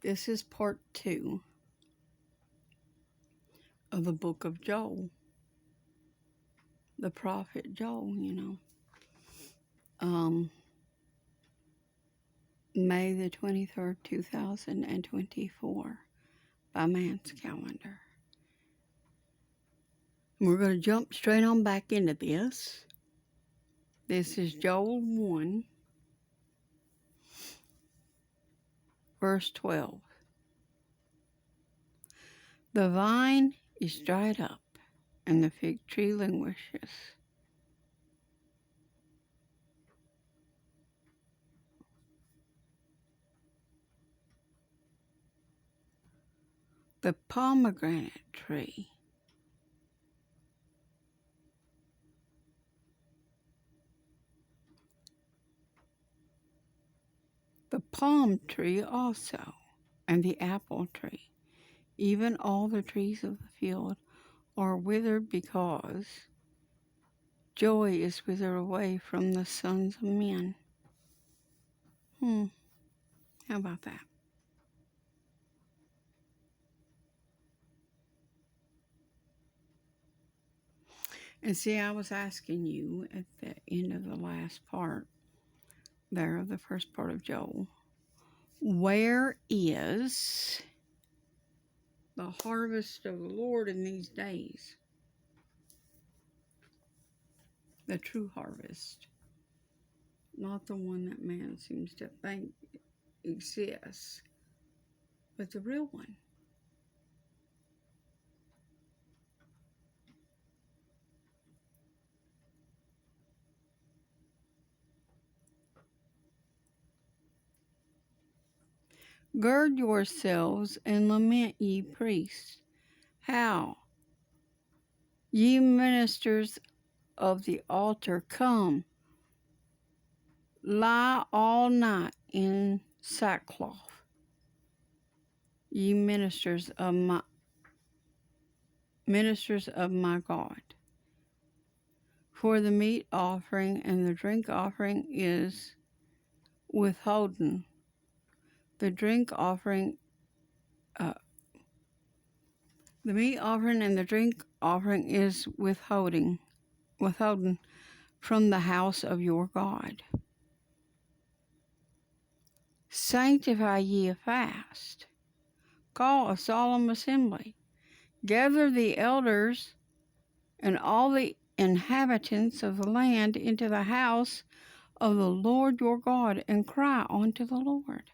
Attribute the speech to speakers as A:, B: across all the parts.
A: This is part 2 of the book of Joel. The prophet Joel, May the 23rd, 2024, by man's calendar. We're going to jump straight on back into this. This is Joel 1, verse 12. The vine is dried up, and the fig tree languishes. The pomegranate tree the palm tree also, and the apple tree, even all the trees of the field, are withered because joy is withered away from the sons of men. How about that? And see, I was asking you at the end of the last part there, of the first part of Joel, where is the harvest of the Lord in these days? The true harvest, not the one that man seems to think exists, but the real one. Gird yourselves and lament, ye priests. How? Ye ministers of the altar, come. Lie all night in sackcloth, ye ministers of my God. For the meat offering and the drink offering is withholden. The meat offering and the drink offering is withholden from the house of your God. Sanctify ye a fast. Call a solemn assembly. Gather the elders and all the inhabitants of the land into the house of the Lord your God, and cry unto the Lord.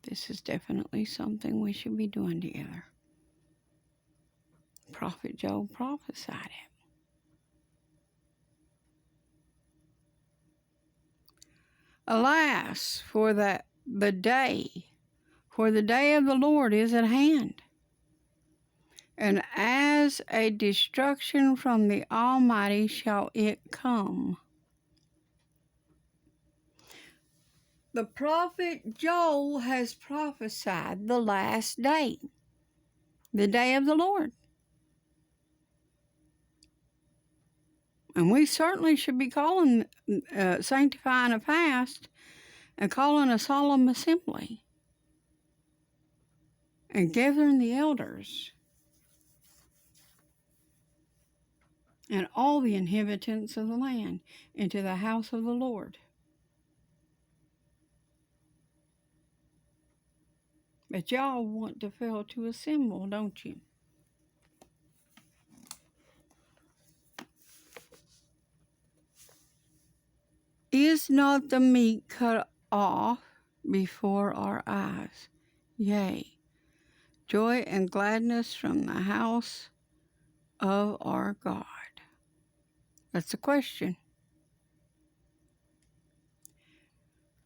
A: This is definitely something we should be doing together. Prophet Joel prophesied it. Alas, for the day of the Lord is at hand, and as a destruction from the Almighty shall it come. The prophet Joel has prophesied the last day, the day of the Lord. And we certainly should be sanctifying a fast and calling a solemn assembly and gathering the elders and all the inhabitants of the land into the house of the Lord. But y'all want to fail to assemble, don't you? Is not the meat cut off before our eyes? Yea, joy and gladness from the house of our God. That's the question.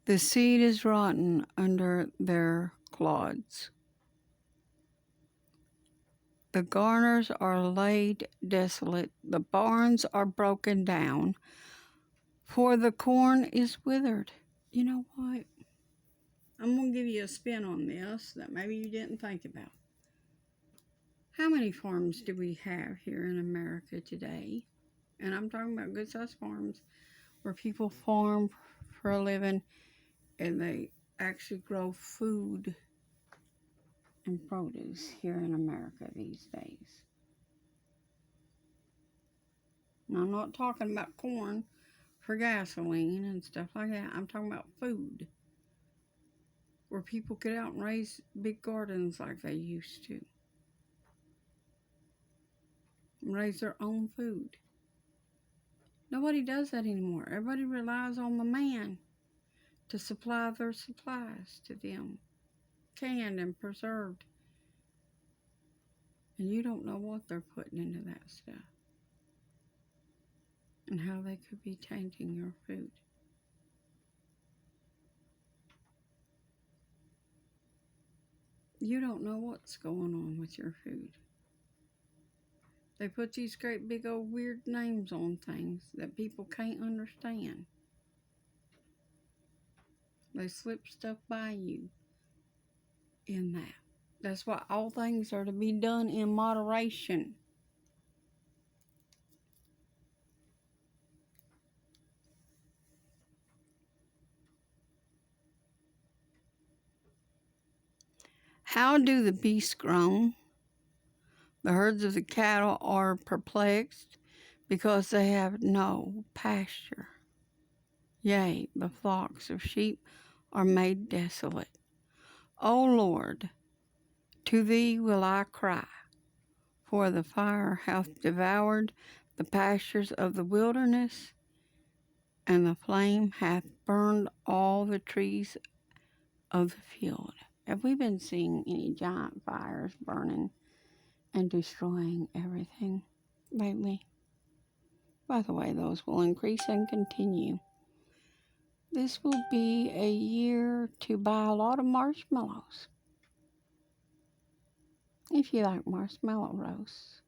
A: The seed is rotten under their clods. The garners are laid desolate. The barns are broken down, for the corn is withered. You know what? I'm going to give you a spin on this that maybe you didn't think about. How many farms do we have here in America today? And I'm talking about good-sized farms where people farm for a living and they actually grow food and produce here in America these days. Now, I'm not talking about corn for gasoline and stuff like that. I'm talking about food, where people get out and raise big gardens like they used to. Raise their own food. Nobody does that anymore. Everybody relies on the man to supply their supplies to them, canned and preserved. And you don't know what they're putting into that stuff and how they could be tainting your food. You don't know what's going on with your food. They put these great big old weird names on things that people can't understand. They slip stuff by you in that. That's why all things are to be done in moderation. How do the beasts groan? The herds of the cattle are perplexed because they have no pasture. Yea, the flocks of sheep are made desolate. O Lord, to thee will I cry, for the fire hath devoured the pastures of the wilderness, and the flame hath burned all the trees of the field. Have we been seeing any giant fires burning and destroying everything lately? By the way, those will increase and continue. This will be a year to buy a lot of marshmallows. If you like marshmallow roasts.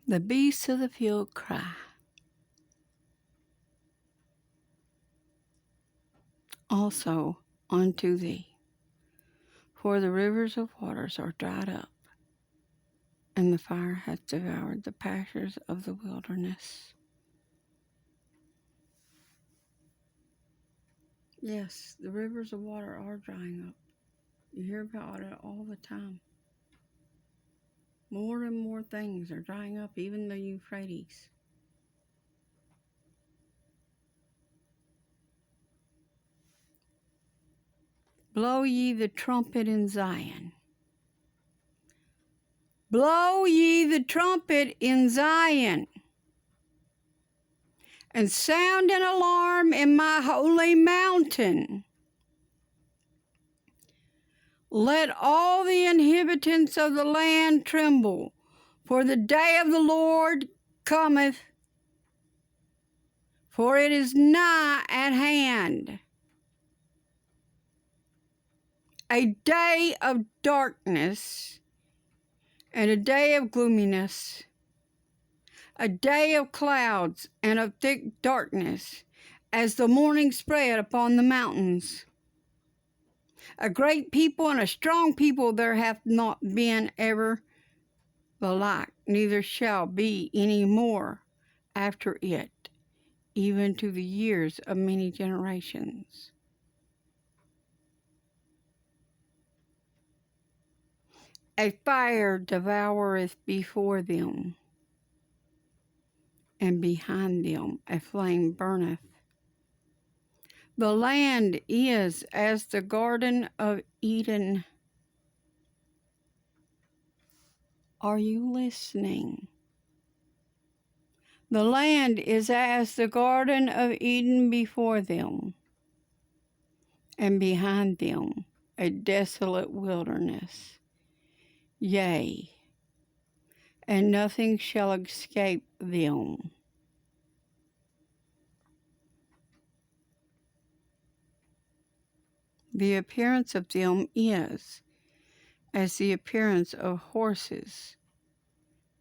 A: The beasts of the field cry. Also unto thee, for the rivers of waters are dried up, and the fire hath devoured the pastures of the wilderness. Yes, the rivers of water are drying up. You hear about it all the time. More and more things are drying up, even the Euphrates. Blow ye the trumpet in Zion. Blow ye the trumpet in Zion, and sound an alarm in my holy mountain. Let all the inhabitants of the land tremble, for the day of the Lord cometh, for it is nigh at hand. A day of darkness and a day of gloominess, a day of clouds and of thick darkness, as the morning spread upon the mountains. A great people and a strong people there hath not been ever the like, neither shall be any more after it, even to the years of many generations. A fire devoureth before them, and behind them a flame burneth. The land is as the Garden of Eden. Are you listening? The land is as the Garden of Eden before them, and behind them a desolate wilderness. Yea, and nothing shall escape them. The appearance of them is as the appearance of horses,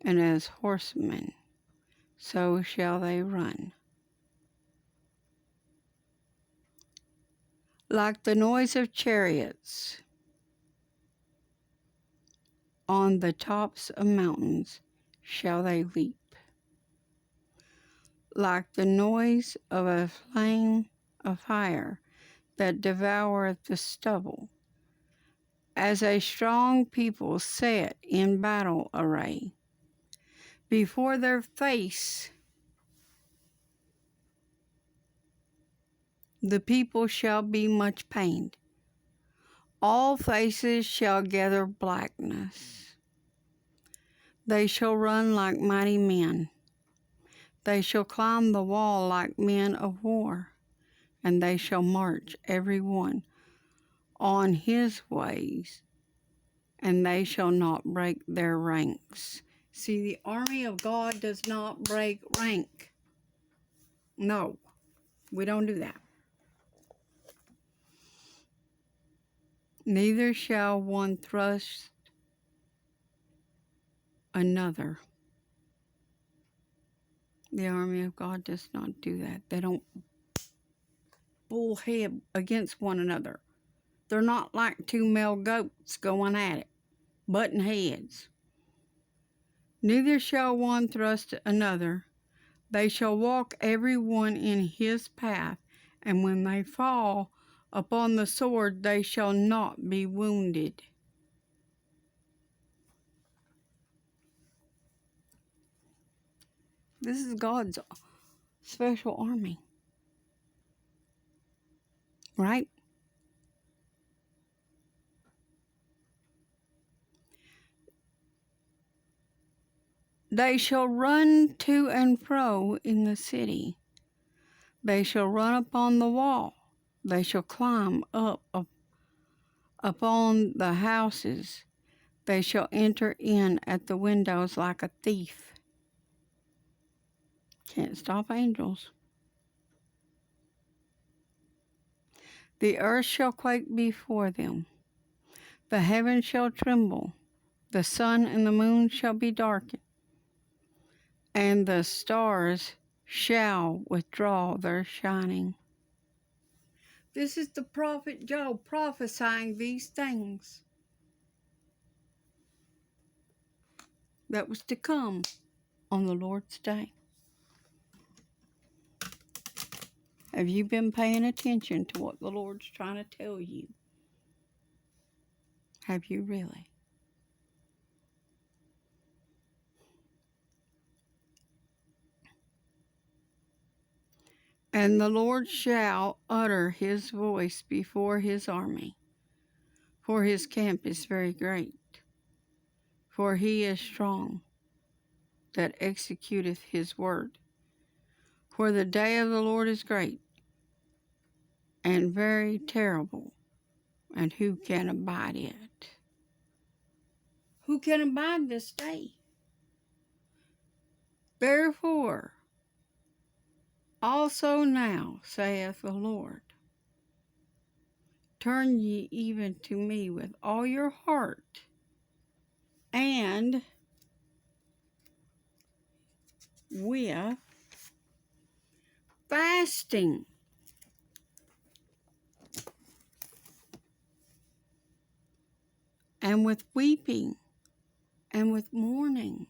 A: and as horsemen, so shall they run. Like the noise of chariots, On the tops of mountains shall they leap. Like the noise of a flame of fire that devoureth the stubble, as a strong people set in battle array. Before their face the people shall be much pained. All faces shall gather blackness. They shall run like mighty men. They shall climb the wall like men of war, and they shall march every one on his ways, and they shall not break their ranks. See, the army of God does not break rank. No, we don't do that. Neither shall one thrust another. The army of God does not do that. They don't bullhead against one another. They're not like two male goats going at it, butting heads. Neither shall one thrust another. They shall walk every one in his path, and when they fall upon the sword, they shall not be wounded. This is God's special army, right? They shall run to and fro in the city. They shall run upon the wall. They shall climb up upon the houses. They shall enter in at the windows like a thief. Can't stop angels. The earth shall quake before them. The heavens shall tremble. The sun and the moon shall be darkened, and the stars shall withdraw their shining. This is the prophet Joel prophesying these things that was to come on the Lord's day. Have you been paying attention to what the Lord's trying to tell you? Have you really? And the Lord shall utter his voice before his army, for his camp is very great. For he is strong that executeth his word. For the day of the Lord is great and very terrible, and who can abide it? Who can abide this day? Therefore, also now, saith the Lord, turn ye even to me with all your heart, and with fasting and with weeping and with mourning.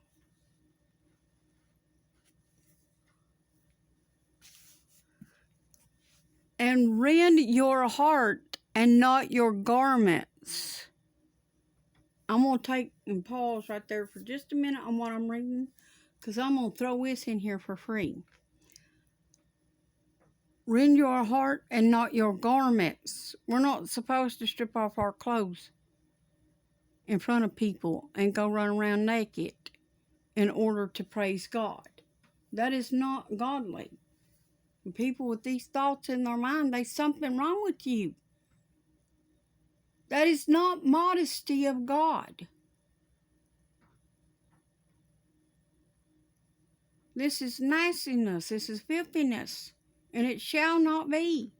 A: And rend your heart and not your garments. I'm going to take and pause right there for just a minute on what I'm reading, because I'm going to throw this in here for free. Rend your heart and not your garments. We're not supposed to strip off our clothes in front of people and go run around naked in order to praise God. That is not godly. And people with these thoughts in their mind, there's something wrong with you. That is not modesty of God. This is nastiness. This is filthiness. And it shall not be.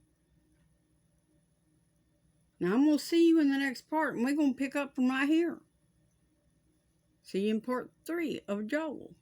A: Now I'm going to see you in the next part, and we're going to pick up from right here. See you in part 3 of Joel.